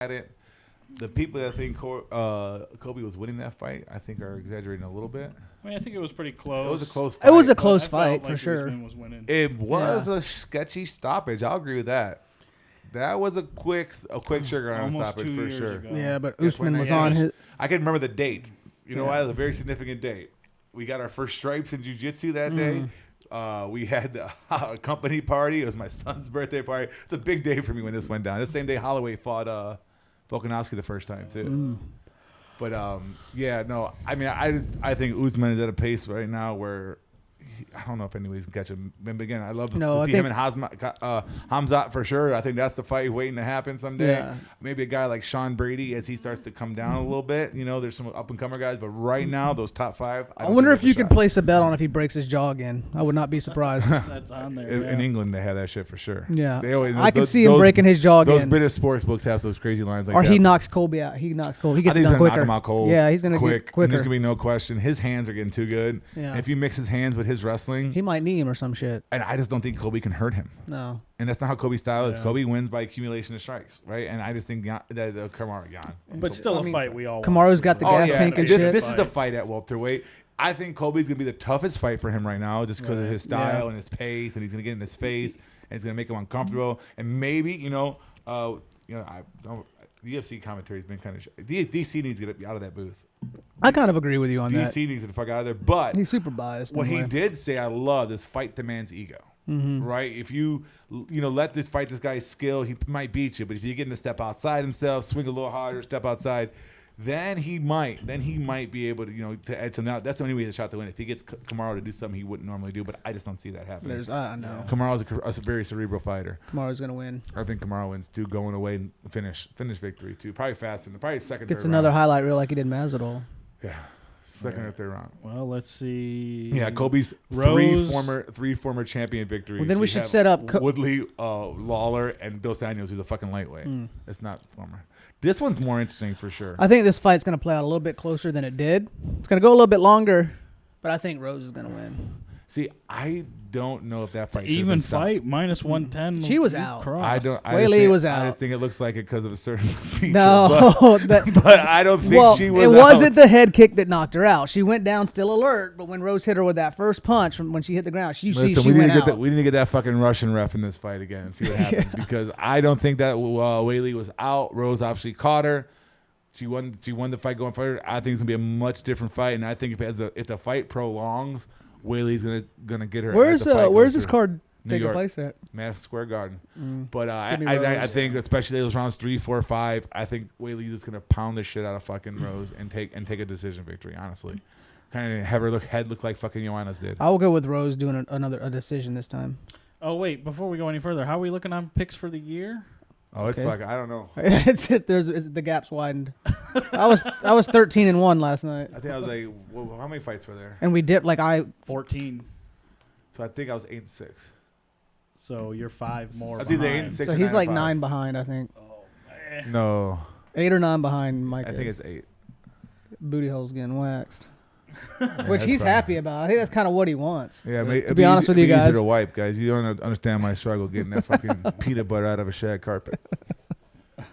at it. The people that think Kobe was winning that fight, I think, are exaggerating a little bit. I mean, I think it was pretty close. It was a close fight. It was a close fight for like sure. Usman was winning. It was a sketchy stoppage. I'll agree with that. That was a quick trigger on a stoppage for sure. Ago. Yeah, but Usman was on his. I can remember the date. You know, it was a very significant date. We got our first stripes in jiu-jitsu that day. We had a company party. It was my son's birthday party. It's a big day for me when this went down. The same day Holloway fought Volkanovski the first time too. But yeah, no. I mean, I think Usman is at a pace right now where I don't know if anybody's can catch him. But again, I love to see him and Hamzat for sure. I think that's the fight waiting to happen someday. Yeah. Maybe a guy like Sean Brady as he starts to come down a little bit. You know, there's some up and comer guys, but right now those top five. I wonder if you could place a bet on if he breaks his jaw again. I would not be surprised. That's on there. In England, they have that shit for sure. Yeah, they always, I can see him breaking his jaw again. Those British sports books have those crazy lines like or that. he knocks Colby out. He knocks Colby. He gets I think done he's quicker. Knock him out cold. Yeah, he's gonna quick. get quicker. There's gonna be no question. His hands are getting too good. Yeah. And if you mix his hands with his wrestling, he might knee him or some shit. And I just don't think Kobe can hurt him. No. And that's not how Kobe's style is. Kobe wins by accumulation of strikes, right? And I just think that Kamaru. But still a fight we all Kamaru's got the gas tank and shit. This is the fight at welterweight. I think Kobe's going to be the toughest fight for him right now just because of his style and his pace, and he's going to get in his face, and it's going to make him uncomfortable. And maybe, the UFC commentary has been kind of DC needs to get out of that booth. I kind of agree with you on that. DC needs to get the fuck out of there. But he's super biased. What he did say, I love, is fight the man's ego. Right? If you let this fight this guy's skill, he might beat you. But if you get him to step outside himself, swing a little harder, step outside, then he might be able to to edge him out. That's the only way to shot to win. If he gets Kamaru to do something he wouldn't normally do, but I just don't see that happening. I know. Kamaru's a very cerebral fighter. Kamaru's gonna win. I think Kamaru wins too, going away and finish victory too. Probably faster, probably second. Gets another highlight reel like he did Masvidal. Yeah. Second or third round. Well, let's see. Yeah, Kobe's three former champion victories. Well, then we should set up Woodley, Lawler, and Dos Anjos, who's a fucking lightweight. It's not former. This one's more interesting for sure. I think this fight's going to play out a little bit closer than it did. It's going to go a little bit longer, but I think Rose is going to win. See, I don't know if that fight even fight minus 110. She was out. Whaley was out. I think it looks like it because of a certain feature. No, but I don't think she was. It wasn't the head kick that knocked her out. She went down still alert, but when Rose hit her with that first punch when she hit the ground, she went out. We need to get that fucking Russian ref in this fight again and see what happens because I don't think that Whaley was out. Rose obviously caught her. She won the fight going forward. I think it's gonna be a much different fight, and I think if the fight prolongs, Whaley's gonna get her. Where's this card taking place at? Madison Square Garden. But I think especially those rounds 3, 4, 5, I think Whaley's just gonna pound the shit out of fucking Rose and take a decision victory. Honestly, kind of have her head look like fucking Joanna's did. I will go with Rose doing a decision this time. Oh wait, before we go any further, how are we looking on picks for the year? Oh, it's like I don't know. The gap's widened. I was 13-1 last night. I think I was like, well, how many fights were there? And we dipped 14. So I think I was 8-6. So you're 5 more. I think 8-6. So he's like 9 behind, I think. Oh man. No. 8 or 9 behind Mike. I think it's 8. Booty hole's getting waxed. Which he's happy about. I think that's kind of what he wants. Yeah, to be honest with you guys, easier to wipe, guys. You don't understand my struggle getting that fucking peanut butter out of a shag carpet.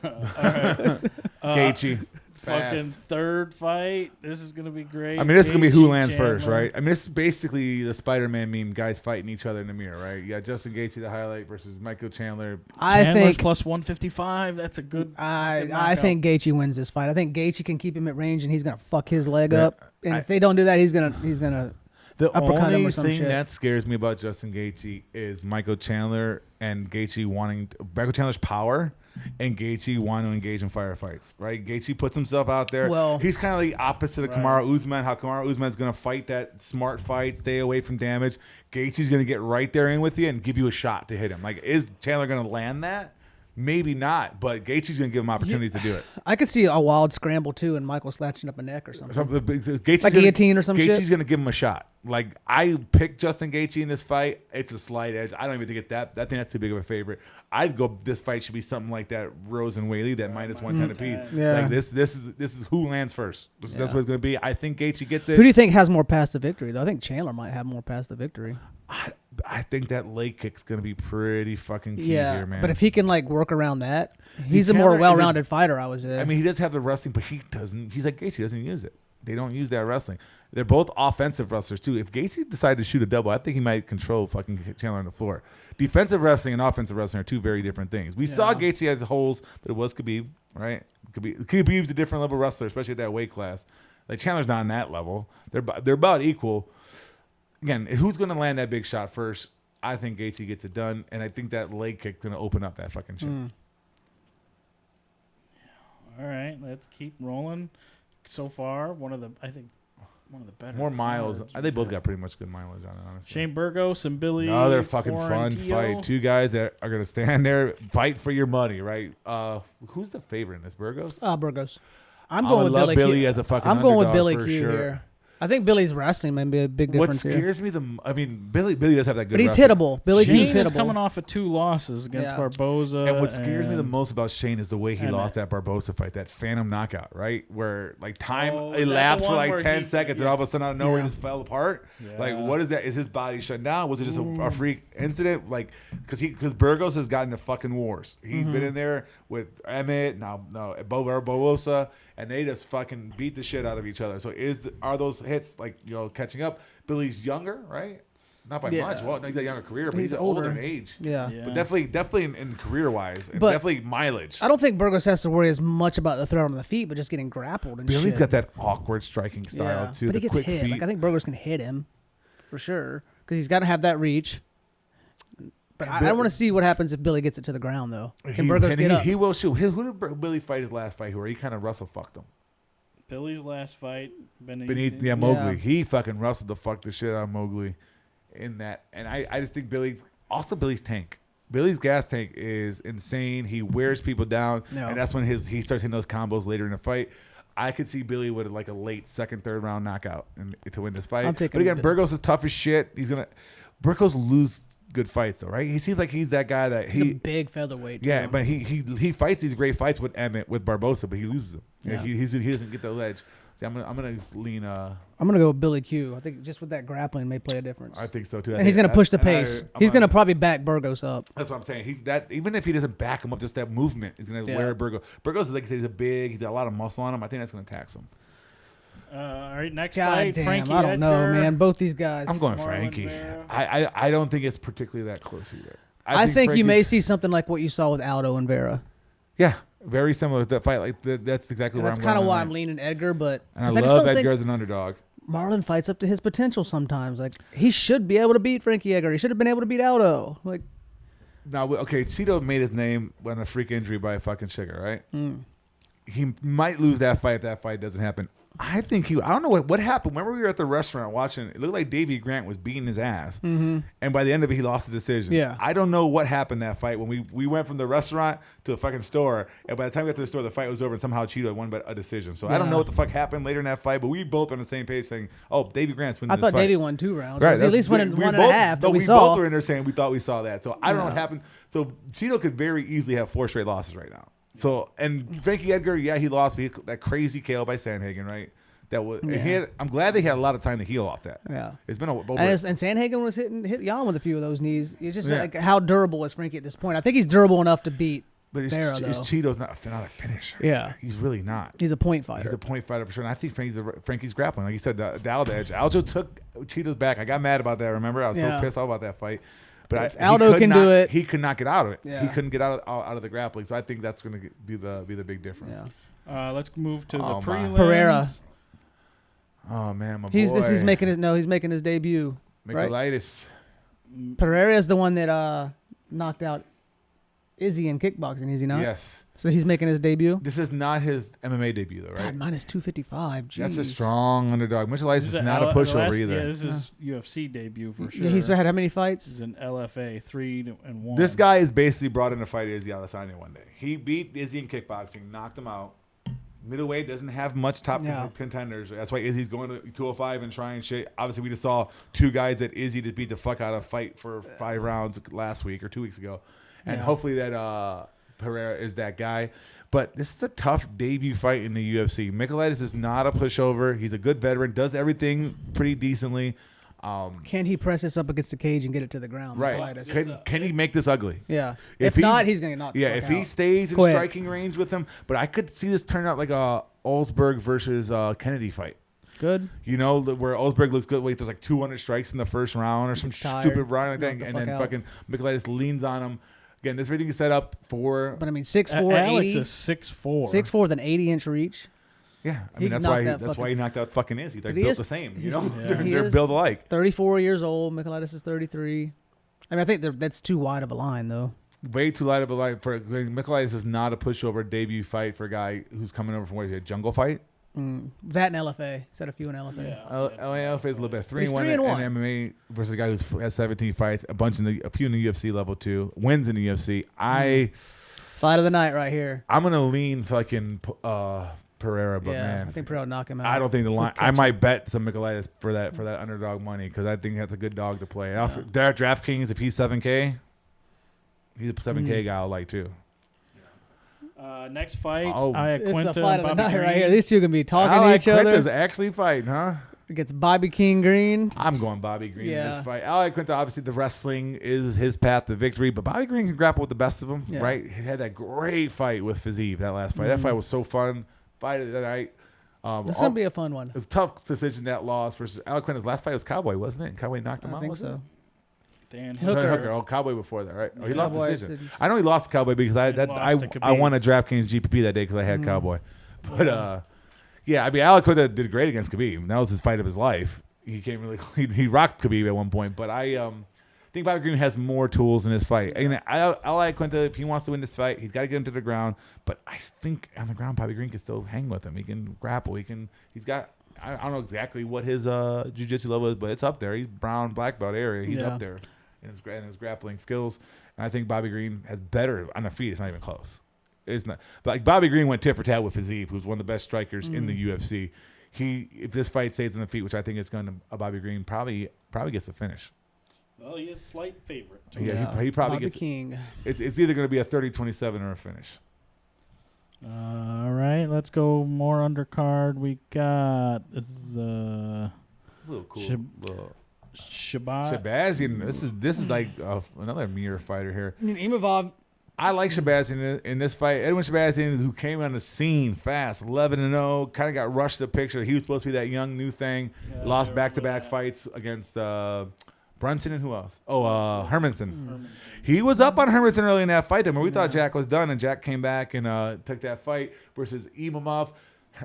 All right. Gaethje, fucking third fight. This is gonna be great. I mean, this is gonna be who lands first, right? I mean, this is basically the Spider-Man meme: guys fighting each other in the mirror, right? You got Justin Gaethje, the highlight, versus Michael Chandler. I think plus 155. That's a good. I think Gaethje wins this fight. I think Gaethje can keep him at range, and he's gonna fuck his leg up. And if they don't do that, he's gonna. The only thing that scares me about Justin Gaethje is Michael Chandler and Michael Chandler's power and Gaethje wanting to engage in firefights, right? Gaethje puts himself out there. Well, he's kind of the opposite of Kamaru Usman, how Kamaru Usman's going to fight that smart fight, stay away from damage. Gaethje's going to get right there in with you and give you a shot to hit him. Like, is Chandler going to land that? Maybe not, but Gaethje's going to give him opportunities to do it. I could see a wild scramble, too, and Michael slashing up a neck or something. Gaethje's like guillotine or some shit? Gaethje's going to give him a shot. Like, I picked Justin Gaethje in this fight. It's a slight edge. I don't even think I think that's too big of a favorite. I'd go, this fight should be something like that Rose and Whaley, that minus 110 apiece. Yeah. Like, this is who lands first. That's what it's going to be. I think Gaethje gets it. Who do you think has more paths to victory, though? I think Chandler might have more paths to victory. I think that leg kick's gonna be pretty fucking key here, man. But if he can like work around that, he's a Chandler more well-rounded fighter. I would say. I mean, he does have the wrestling, but he doesn't. He's like Gaethje, he doesn't use it. They don't use that wrestling. They're both offensive wrestlers too. If Gaethje decided to shoot a double, I think he might control fucking Chandler on the floor. Defensive wrestling and offensive wrestling are two very different things. We saw Gaethje has holes, but it was Khabib, right? Khabib's a different level wrestler, especially at that weight class. Like Chandler's not on that level. They're about equal. Again, who's going to land that big shot first? I think Gaethje gets it done, and I think that leg kick's going to open up that fucking shit. All right, let's keep rolling. So far, one of the better. More miles. cards. They both got pretty much good mileage on it, honestly. Shane Burgos and Billy. Another fucking fun Quarantillo. fight. Two guys that are going to stand there, fight for your money, right? Who's the favorite in this? Burgos? Burgos. I'm I going would with love Billy Billy Q. as a fucking I'm going with underdog Billy for Q sure. here. I think Billy's wrestling may be a big What difference here. scares me Billy does have that good But he's wrestling. hittable. Billy Shane Q's is hittable. coming off of 2 losses against Yeah. Barboza. And what scares me the most about Shane is the way he and lost that Barboza fight, that phantom knockout, right? Where like time Oh, is that elapsed the for one like where 10 he- seconds, and yeah. all of a sudden out of nowhere Yeah. he just fell apart. Yeah. Like, what is that? Is his body shut down? Was it just a freak incident? Like, because Burgos has gotten the fucking wars. He's been in there with Emmett, Barboza, and they just fucking beat the shit out of each other. So are those hits like catching up? Billy's younger, right? Not by Yeah. much. Well, he's got a younger career, but He's he's older in older. age. Yeah. Yeah. But definitely in career wise, and But- definitely mileage. I don't think Burgos has to worry as much about the throw on the feet, but just getting grappled and Billy's shit. got that awkward striking style Yeah. too. But The he gets quick hit. feet. Like I think Burgos can hit him for sure because he's got to have that reach. But I want to see what happens if Billy gets it to the ground though. Can Burgos get up? He will shoot. Who did Billy fight his last fight? Where he kind of wrestle fucked him. Billy's last fight. Beneath Yeah. Mowgli. He fucking wrestled the fuck the shit out of Mowgli in that. And I just think Billy's tank. Billy's gas tank is insane. He wears people down, Yeah. and that's when he starts hitting those combos later in the fight. I could see Billy with like a late second, third round knockout to win this fight. I'm But taking again, Billy. Burgos is tough as shit. Burgos lose good fights though, right? He seems like he's that guy that He's a big featherweight. yeah, too. but he fights these great fights with Emmett, with Barboza, but he loses them. Yeah. He doesn't get the edge. See, I'm gonna lean. I'm gonna go with Billy Q. I think just with that grappling may play a difference. I think so too. And he's gonna push the pace. He's gonna probably back Burgos up. That's what I'm saying. He's that. Even if he doesn't back him up, just that movement is gonna Yeah. wear Burgos. Burgos is like I said, he's got a lot of muscle on him. I think that's gonna tax him. All right, next God fight. damn, Frankie I don't know, Edgar. man. Both these guys. I'm going Marlon Frankie. Vera. I don't think it's particularly that close either. I think you may Frankie's- see something like what you saw with Aldo and Vera. Yeah, very similar to that fight. Like that's exactly And where that's I'm kind of going why on I'm that. leaning Edgar, but And I 'cause just love don't Edgar think as an underdog. Marlon fights up to his potential sometimes. Like he should be able to beat Frankie Edgar. He should have been able to beat Aldo. Like Now, okay, Cheeto made his name on a freak injury by a fucking sugar, right? He might lose that fight if that fight doesn't happen. I think I don't know what happened. Remember we were at the restaurant watching, it looked like Davey Grant was beating his ass. And by the end of it, he lost the decision. Yeah. I don't know what happened that fight when we went from the restaurant to the fucking store. And by the time we got to the store, the fight was over and somehow Cheeto won by a decision. So I don't Yeah. know what the fuck happened later in that fight, but we both on the same page saying, oh, Davey Grant's winning I this thought fight. Davey won 2 rounds. Right, Right, at least winning one and a half. That we both saw. were in there saying we thought we saw that. So I don't know what Yeah. happened. So Cheeto could very easily have 4 straight losses right now. So and Frankie Edgar, yeah, he lost, but that crazy KO by Sandhagen, right? That was. Yeah. I'm glad they had a lot of time to heal off that. Yeah. It's been over. And Sandhagen was hit Jan with a few of those knees. It's just Yeah. like how durable is Frankie at this point? I think he's durable enough to beat but Vera, it's though. Cheeto's not a finisher. Yeah. He's really not. He's a point He's fighter. a point fighter for sure. And I think Frankie's grappling. Like you said, the Aldo edge. Aldo took Cheeto's back. I got mad about that, remember? I was Yeah. so pissed off about that fight. But If he Aldo could can not- do it- He could not get out of it. Yeah. He couldn't get out of the grappling. So I think that's going to be the big difference. Yeah. Let's move to Oh, the my. prelims. Pereira. Oh, man, my boy. He's making his debut. Right? Michaelitis. Pereira is the one that knocked out Izzy in kickboxing, is he not? Yes. So he's making his debut. This is not his MMA debut, though, right? God, minus 255. Jeez. That's a strong underdog. Michaelitis This is not a pushover either. Yeah, this is UFC debut for sure. Yeah, he's had how many This fights? is an LFA 3-1. This guy is basically brought in to fight Izzy Adesanya one day. He beat Izzy in kickboxing, knocked him out. Middleweight doesn't have much top Yeah. contenders. That's why Izzy's going to 205 and trying shit. Obviously, we just saw 2 guys that Izzy just beat the fuck out of fight for 5 rounds last week or 2 weeks ago. And Yeah. hopefully that Pereira is that guy. But this is a tough debut fight in the UFC. Michaelitis is not a pushover. He's a good veteran, does everything pretty decently. Can he press this up against the cage and get it to the ground? Right. Michaelitis? Can he make this ugly? Yeah. If If not, he's gonna get knocked. Yeah, the if fuck he out. stays in Quick. striking range with him, but I could see this turn out like a Olsberg versus Kennedy fight. Good. You know, where Olsberg looks good. Wait, there's like 200 strikes in the first round or some He's tired. stupid round like He's that, knocked and the then fuck out. fucking Michaelitis leans on him. Again, this everything is set up for. But I mean, 6'4", Alex 80. is 6'4". 6'4" with an 80-inch reach. Yeah, I He mean that's knocked why that that's why he knocked out fucking Izzy. They're But he built is- the same. You he's- know, yeah. He they're is built alike. 34 years old. Michaelitis is 33. I mean, I think that's too wide of a line, though. Way too light of a line for Michaelitis is not a pushover debut fight for a guy who's coming over from what is it, a jungle fight. That and LFA. Said a few in LFA. Yeah. LAF is a little bit He's 3-1 3-1. in MMA versus a guy who's has 17 fights, a few in the UFC level too, wins in the UFC. Fight of the night right here. I'm gonna lean fucking Pereira, but yeah, man, I think Pereira will knock him out. I don't think the line. He'll I catch might bet some Michaelitis for that underdog money because I think that's a good dog to play. There at DraftKings, if he's 7K, he's a 7K guy I'll like too. Next fight, Oh. This is Iaquinta a fight of the Bobby night right Green. here. These two can be talking I to like each other. Quinta's actually fighting, huh? Against Bobby King Green. I'm going Bobby Green in Yeah. this fight. Alex Quinta, obviously, the wrestling is his path to victory, but Bobby Green can grapple with the best of them, Yeah. right? He had that great fight with Fiziev, that last fight. That fight was so fun. Fight of the night. This is going to be a fun one. It was a tough decision, that loss versus Alex Quinta's last fight was Cowboy, wasn't it? And Cowboy knocked him I out, think wasn't so. it? Dan Hooker. Oh, Cowboy before that, right? Oh, he lost Cowboy decision. said he's- I know he lost to Cowboy because I lost to Khabib. won a DraftKings GPP that day because I had Cowboy. But yeah, I mean, Alex Quinta did great against Khabib. That was his fight of his life. He came really, he rocked Khabib at one point. But I think Bobby Green has more tools in this fight. And I like Quinta if he wants to win this fight. He's got to get him to the ground. But I think on the ground, Bobby Green can still hang with him. He can grapple. He's got. I don't know exactly what his jiu-jitsu level is, but it's up there. He's brown, black belt area. He's Yeah. up there in his grappling skills. And I think Bobby Green has better on the feet. It's not even close. It's not. But like Bobby Green went tit for tat with Fiziev, who's one of the best strikers in the UFC. If this fight stays on the feet, which I think it's going to, Bobby Green probably gets the finish. Well, he is slight favorite. Yeah, he probably Bobby gets. King. It's either going to be a 30-27 or a finish. All right, let's go more undercard. We got this is It's a little cool. little Shabbat. Shabazian. This is like another mirror fighter here. I mean, Imavov. I like Shabazian in this fight. Edwin Shabazian, who came on the scene fast, 11-0, kind of got rushed to the picture. He was supposed to be that young new thing. Yeah, Lost I back-to-back remember fights against Brunson and who else? Oh, Hermanson. He was up on Hermanson early in that fight. I mean, we thought Jack was done, and Jack came back and took that fight versus Imavov.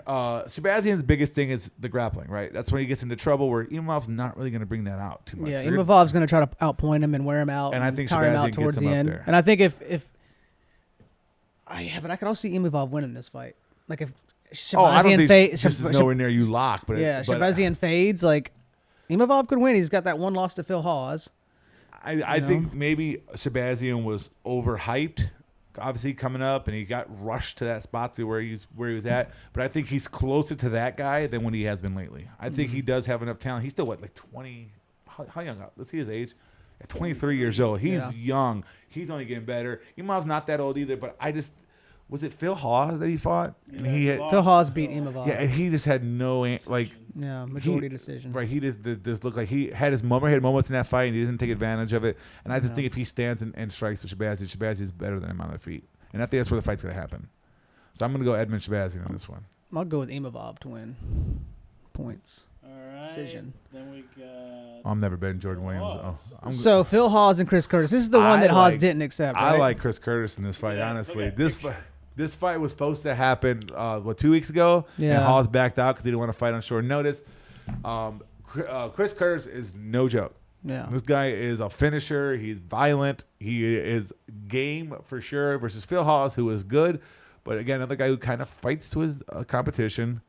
Shabazian's biggest thing is the grappling, right? That's when he gets into trouble where Imavov's not really going to bring that out too much. Yeah, They're- Imavov's going to try to outpoint him and wear him out. And I think tire him Shabazian out towards gets him the up end. there. And I think but I could also see Imavov winning this fight. Like if I don't Shabazian think fades. this is nowhere near you lock, but Shabazian fades. Like Imavov could win. He's got that one loss to Phil Hawes. I think maybe Shabazian was overhyped, obviously coming up, and he got rushed to that spot to where he was at. But I think he's closer to that guy than what he has been lately. I think he does have enough talent. He's still like 20? How young? Let's see his age. At 23 years old, he's young. He's only getting better. Imamov's not that old either. But was it Phil Hawes that he fought? And he had, Phil Hawes beat Imavov. yeah, and he just had no majority decision. Right, he just looked like he had his moment. He had moments in that fight, and he didn't take advantage of it. And I just think if he stands and strikes with Shabazian is better than him on the feet. And I think that's where the fight's going to happen. So I'm going to go Edmund Shabazian on this one. I'll go with Imavov to win points. All right. Decision. Then we got. I'm never betting Jordan Williams. Oh, So Phil Hawes and Chris Curtis. This is the one that Hawes didn't accept. Right? I like Chris Curtis in this fight. Yeah, Honestly, okay. this fight was supposed to happen 2 weeks ago, Yeah. and Hawes backed out because he didn't want to fight on short notice. Chris Curtis is no joke. Yeah. This guy is a finisher. He's violent. He is game for sure versus Phil Hawes, who is good, but again, another guy who kind of fights to his competition.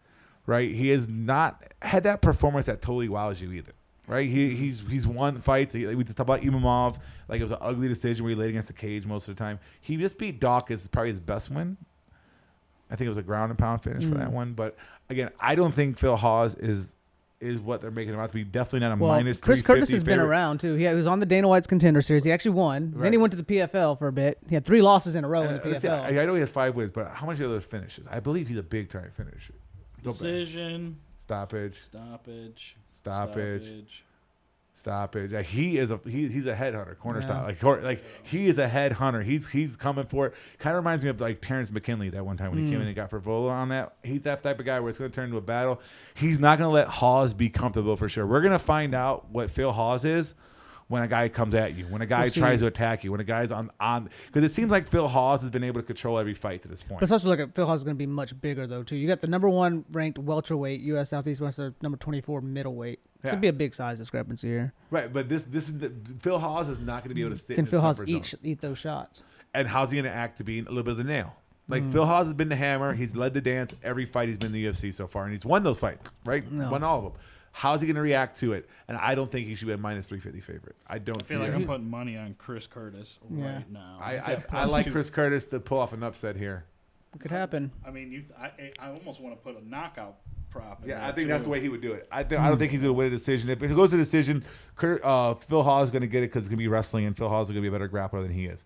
Right, he has not had that performance that totally wows you either. Right, he's won fights. We just talked about Imavov, like it was an ugly decision where he laid against the cage most of the time. He just beat Dawkins, probably his best win. I think it was a ground and pound finish for that one. But again, I don't think Phil Hawes is what they're making him out to be. Definitely not a minus 350 Chris Curtis has been favorite. around too. He was on the Dana White's Contender Series. He actually won. Right. Then he went to the PFL for a bit. He had 3 losses in a row in the Let's see, PFL. I know he has 5 wins, but how much are those finishes? I believe he's a big time finisher. Go back. Decision. Stoppage. Stoppage. Stop it! Like, he's a headhunter, corner style. Like he is a headhunter. He's coming for it. Kind of reminds me of like Terrence McKinley that one time when he came in and got Favola on that. He's that type of guy where it's going to turn into a battle. He's not going to let Hawes be comfortable for sure. We're going to find out what Phil Hawes is when a guy comes at you, when a guy tries to attack you, when a guy's on because it seems like Phil Hawes has been able to control every fight to this point. But it's also like Phil Hawes is going to be much bigger though too. You got the number 1 ranked welterweight U.S. Southeast wrestler, number 24 middleweight. It's going to be a big size discrepancy here. Right, but this is Phil Hawes is not going to be able to sit. Can in Phil his Hawes comfort zone. eat those shots? And how's he going to act to be a little bit of the nail? Like Phil Hawes has been the hammer. He's led the dance every fight he's been in the UFC so far, and he's won those fights. Right, won all of them. How's he going to react to it? And I don't think he should be a minus 350 favorite. I feel like I'm putting money on Chris Curtis right now. I like Chris Curtis to pull off an upset here. It could happen. I mean, I almost want to put a knockout prop. Yeah, I think that's the way he would do it. I don't think he's going to win a decision. If it goes to decision, Phil Hawes is going to get it because it's going to be wrestling, and Phil Hawes is going to be a better grappler than he is.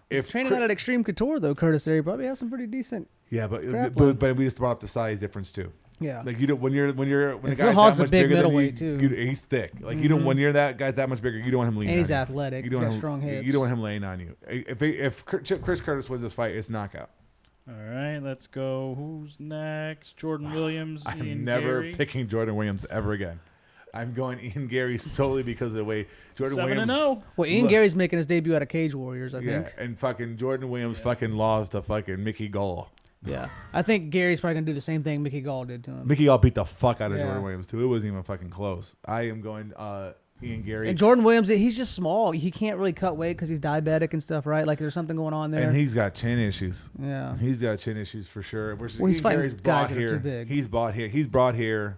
If training out at Extreme Couture though, Curtis there, he probably has some pretty decent. Yeah, but we just brought up the size difference too. Yeah, like you don't when a guy's Phil Hawes that is much a big bigger middleweight than too. He's thick. Like you don't when you're that guy's that much bigger, you don't want him leaning. And he's on you. athletic. You He's don't got want strong hips. You don't want him laying on you. If Chris Curtis wins this fight, it's knockout. All right, let's go. Who's next? Jordan Williams. I'm Ian never Gary. picking Jordan Williams ever again. I'm going Ian Gary solely because of the way Jordan 7-0. Williams. Well, Ian Gary's making his debut out of Cage Warriors, I think. Yeah, and fucking Jordan Williams fucking lost to fucking Mickey Gall. Yeah, I think Gary's probably gonna do the same thing Mickey Gall did to him. Mickey Gall beat the fuck out of Yeah. Jordan Williams too. It wasn't even fucking close. I am going Ian Gary. And Jordan Williams, he's just small. He can't really cut weight because he's diabetic and stuff, right? Like there's something going on there. And he's got chin issues. Yeah. He's got chin issues for sure. Well, he's Ian fighting Gary's guys brought that are here. too big. He's brought here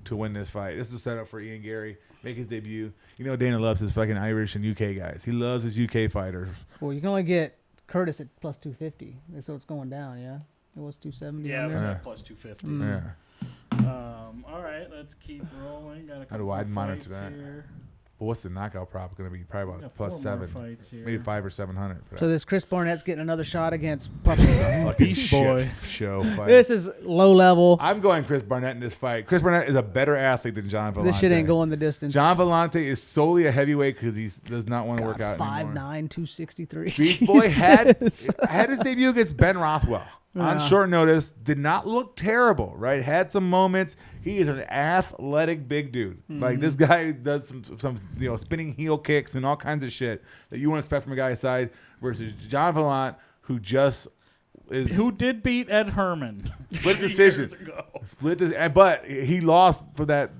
to win this fight. This is a setup for Ian Gary. Make his debut. You know Dana loves his fucking Irish and UK guys. He loves his UK fighters. Well, you can only get Curtis at plus 250, so it's going down. Yeah, it was 270. Yeah, on it was there. at plus 250. Yeah. All right, let's keep rolling. Got a How couple do I more monitor fights that? here. But what's the knockout prop going to be? Probably We about got plus 4 more 7. fights here. Maybe 5 or 700. For So that. this Chris Barnett's getting another shot against Puffy. fucking Beast shit Boy. show fight. This is low level. I'm going Chris Barnett in this fight. Chris Barnett is a better athlete than John Vellante. This shit ain't going the distance. John Vellante is solely a heavyweight because he does not want to work out 5'9", anymore. 263. Beast Boy had Jesus. his debut against Ben Rothwell on short notice. Did not look terrible, right? Had some moments. He is an athletic big dude. Like this guy does some spinning heel kicks and all kinds of shit that you wouldn't expect from a guy's side. Versus John Vellante, who just is Who did beat Ed Herman? split decision. But he lost for that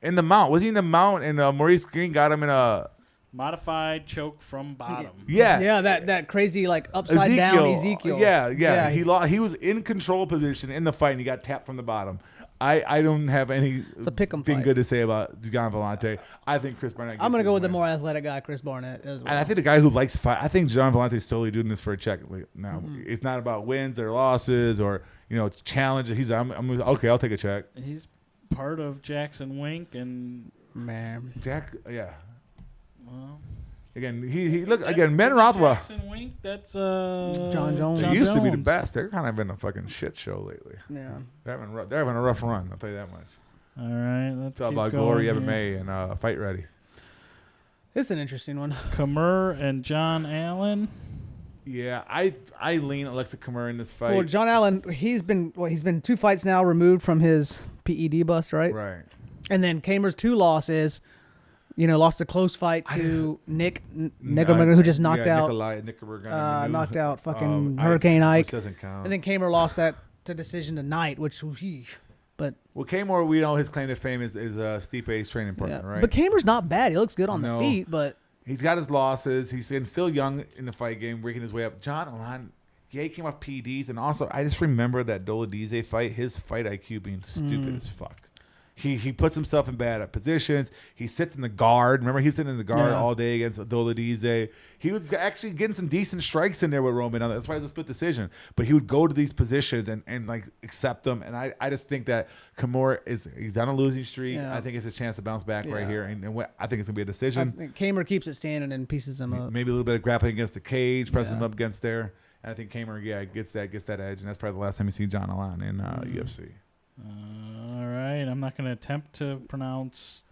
in the mount. Was he in the mount? And Maurice Green got him in a Modified choke from bottom. Yeah, that crazy like upside down Ezekiel. Yeah. He was in control position in the fight and he got tapped from the bottom. I don't have any a pick 'em thing fight. good to say about John Vellante. I think Chris Barnett. I'm gonna gets go his with the win. more athletic guy, Chris Barnett, as well. And I think the guy who likes fight. I think John Vellante is solely doing this for a check. Now it's not about wins or losses or challenge. I'm okay. I'll take a check. He's part of Jackson Wink and Man, Jack. Yeah. well, Again, he look again. Ben Rothwell. Jackson Wink. That's John Jones. They John used to be the Jones. best. They're kind of in a fucking shit show lately. yeah. They're having a rough run. I'll tell you that much. All right, let's It's all keep about going Glory here. MMA and Fight Ready. This is an interesting one. Kamur and John Allen. Yeah, I lean Alexa Kamur in this fight. Well, John Allen, he's been 2 fights now removed from his PED bust, right? Right. And then Kamer's 2 losses. Lost a close fight to Nick Nickelberger, who just knocked out knocked out fucking Hurricane Ike. Which doesn't count. And then Kamer lost that to decision tonight, which but Well, Kmart, we know his claim to fame is Stipe's training partner, right? But Kamer's not bad. He looks good on No. the feet, but He's got his losses. He's still young in the fight game, working his way up. John Allen, he came off PEDs, and also I just remember that Doladize fight, his fight IQ being stupid as fuck. He puts himself in bad positions. He sits in the guard. Remember, he was sitting in the guard all day against Doladize. He was actually getting some decent strikes in there with Roman. That's why it was a split decision. But he would go to these positions and like accept them. And I just think that Kimura he's on a losing streak. Yeah. I think it's a chance to bounce back right Yeah. here. And I think it's gonna be a I decision. think Kamer keeps it standing and pieces him up. Maybe a little bit of grappling against the cage, pressing him Yeah. up against there. And I think Kamer, gets that edge. And that's probably the last time you see John Allen in UFC. All right, I'm not going to attempt to pronounce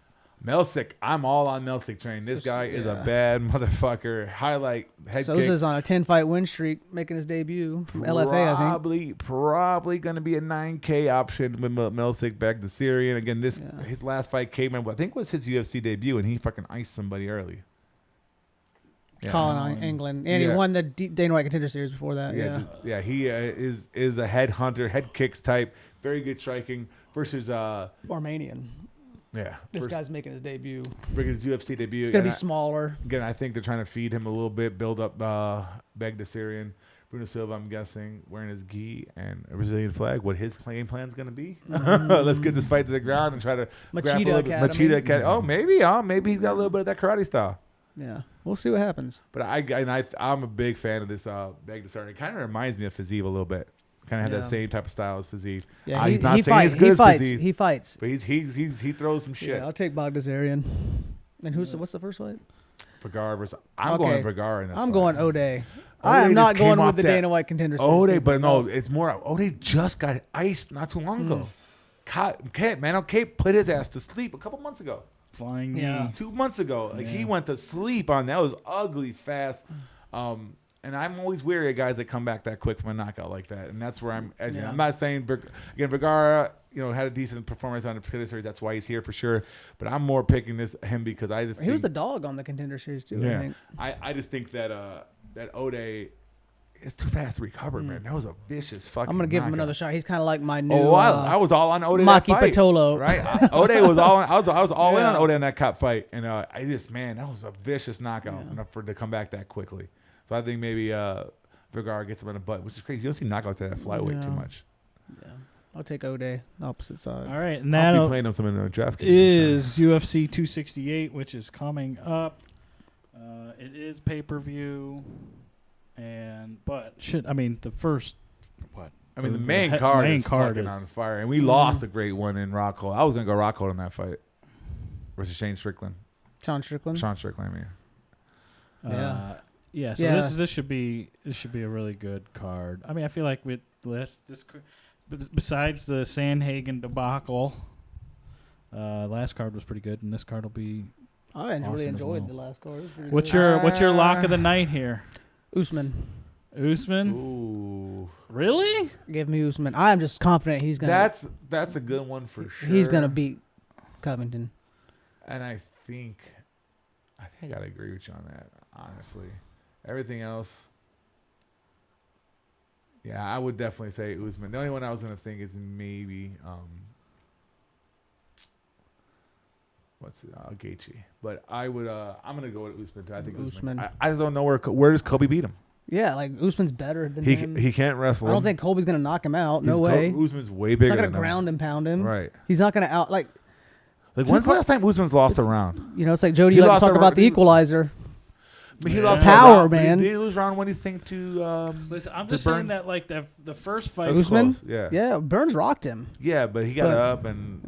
Melsick, I'm all on Melsick train. This guy is a bad motherfucker. Highlight head Sosa's kick. on a 10-fight win streak, making his debut from LFA, I think. Probably going to be a 9K option with Melsick back to Syrian. Again, his last fight came in, I think was his UFC debut, and he fucking iced somebody early. Yeah. Colin England. And he won the Dana White Contender Series before that. Yeah. He is a head hunter, head kicks type, very good striking versus Armenian. Yeah. This guy's making his debut. Bringing his UFC debut. It's going to be smaller. Again, I think they're trying to feed him a little bit, build up Bagdasarian. Bruno Silva, I'm guessing, wearing his gi and a Brazilian flag. What his playing plan is going to be? Let's get this fight to the ground and try to Machida Academy. Oh, maybe he's got a little bit of that karate style. Yeah, we'll see what happens. But I'm a big fan of this Bagdasarian. It kind of reminds me of Fiziev a little bit. Kind of have that same type of style as Fiziev. Yeah, he's not saying he's good as Fiziev. He fights. But he throws some shit. Yeah, I'll take Bagdasarian. And what's the first fight? Vergara versus I'm going Vergara in this fight. Going O'Day. I am not going with the Dana White Contender Series. O'Day, but no, it's more O'Day just got iced not too long ago. Mano Cape put his ass to sleep a couple months ago. Flying knee. 2 months ago. He went to sleep on that. It was ugly fast. And I'm always wary of guys that come back that quick from a knockout like that. And that's where I'm edging. I'm not saying, again, Vergara, had a decent performance on the Contender Series. That's why he's here for sure. But I'm more picking him because I just he was the dog on the Contender Series too, I think. I just think that O'Day is too fast to recover, man. That was a vicious fucking I'm going to give him another shot. He's kind of like my new I was all on O'Day Maki that fight. Patolo. Right? O'Day was all I was all in on O'Day in that cop fight. And that was a vicious knockout for to come back that quickly. So I think maybe Vergara gets him in the butt, which is crazy. You don't see knockouts at that flyweight too much. Yeah. I'll take O'Day, opposite side. All right, and I'll be playing him some in the draft games. Is UFC 268, which is coming up. It is pay-per-view, the first what? I mean, the main card is fucking on fire, and we lost a great one in Rockhold. I was gonna go Rockhold in that fight versus Sean Strickland. Sean Strickland, I mean. Yeah. So this should be a really good card. I mean, I feel like with this besides the Sandhagen debacle, last card was pretty good, and this card will be. I really enjoyed the last card. What's your lock of the night here? Usman. Ooh. Really? Give me Usman. I am just confident he's gonna. That's a good one for sure. He's gonna beat Covington. And I think I gotta agree with you on that. Honestly, everything else. Yeah, I would definitely say Usman. The only one I was gonna think is maybe Gaethje. But I would I'm gonna go with Usman too. I think Usman. I just don't know where does Kobe beat him. Yeah, like Usman's better than him. He can't wrestle. I don't think Colby's gonna knock him out. No way. Usman's way bigger. He's not gonna ground and pound him. Right. He's not gonna out like. When's the last time Usman's lost a round? It's like Jody. You like to talk about the equalizer. But he lost power, man. Did he lose round? What do you think to? Listen, I'm just saying that like the first fight. Usman, close. Yeah, Burns rocked him. Yeah, but he got up and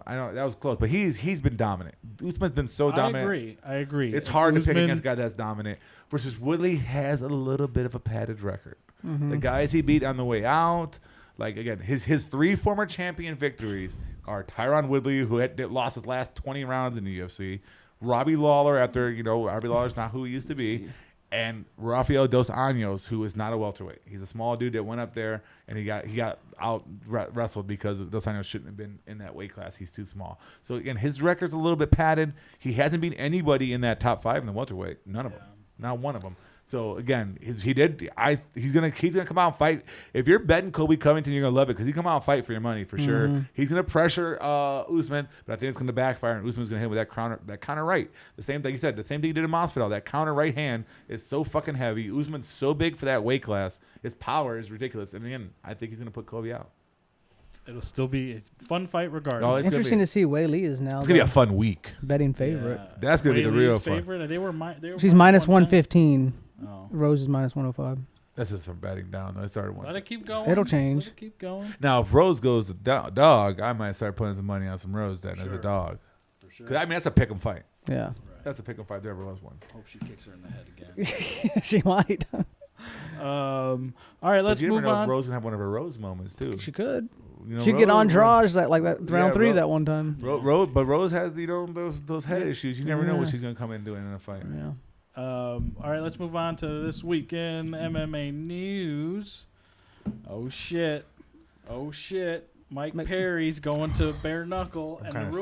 I know that was close. But he's been dominant. Usman's been so dominant. I agree. It's hard to pick against a guy that's dominant. Versus Woodley has a little bit of a padded record. Mm-hmm. The guys he beat on the way out, like again, his three former champion victories are Tyron Woodley, who had lost his last 20 rounds in the UFC. Robbie Lawler, after Robbie Lawler's not who he used to be, and Rafael Dos Anjos, who is not a welterweight. He's a small dude that went up there and he got out wrestled because Dos Anjos shouldn't have been in that weight class. He's too small. So again, his record's a little bit padded. He hasn't beat anybody in that top 5 in the welterweight. None of them. Not one of them. So again, he's gonna come out and fight. If you're betting Kobe Covington, you're gonna love it because he come out and fight for your money for sure. He's gonna pressure Usman, but I think it's gonna backfire and Usman's gonna hit with that counter right. The same thing he said. The same thing he did in Masvidal. That counter right hand is so fucking heavy. Usman's so big for that weight class. His power is ridiculous. And again, I think he's gonna put Kobe out. It'll still be a fun fight regardless. It's interesting to see Wei Li is now. It's gonna be a fun week. Betting favorite. Yeah. That's gonna be the real favorite. fun. They were She's minus 115. Oh. Rose is minus 105. That's just from betting down. Though. It started one. Let it keep going. It'll change. Let it keep going. Now, if Rose goes to dog, I might start putting some money on some Rose then as a dog. For sure. Because I mean, that's a pick 'em fight. Yeah. Right. That's a pick 'em fight. There ever was one. Hope she kicks her in the head again. She might. All right, let's you move never know on. if Rose gonna have one of her Rose moments too. She could. You know, She'd get Rose- Andrade that round 3 Rose- that one time. But Rose has those head issues. You never know what she's gonna come in doing in a fight. Yeah. All right, let's move on to this weekend MMA news. Oh shit! Mike Perry's going to bare knuckle, and kinda the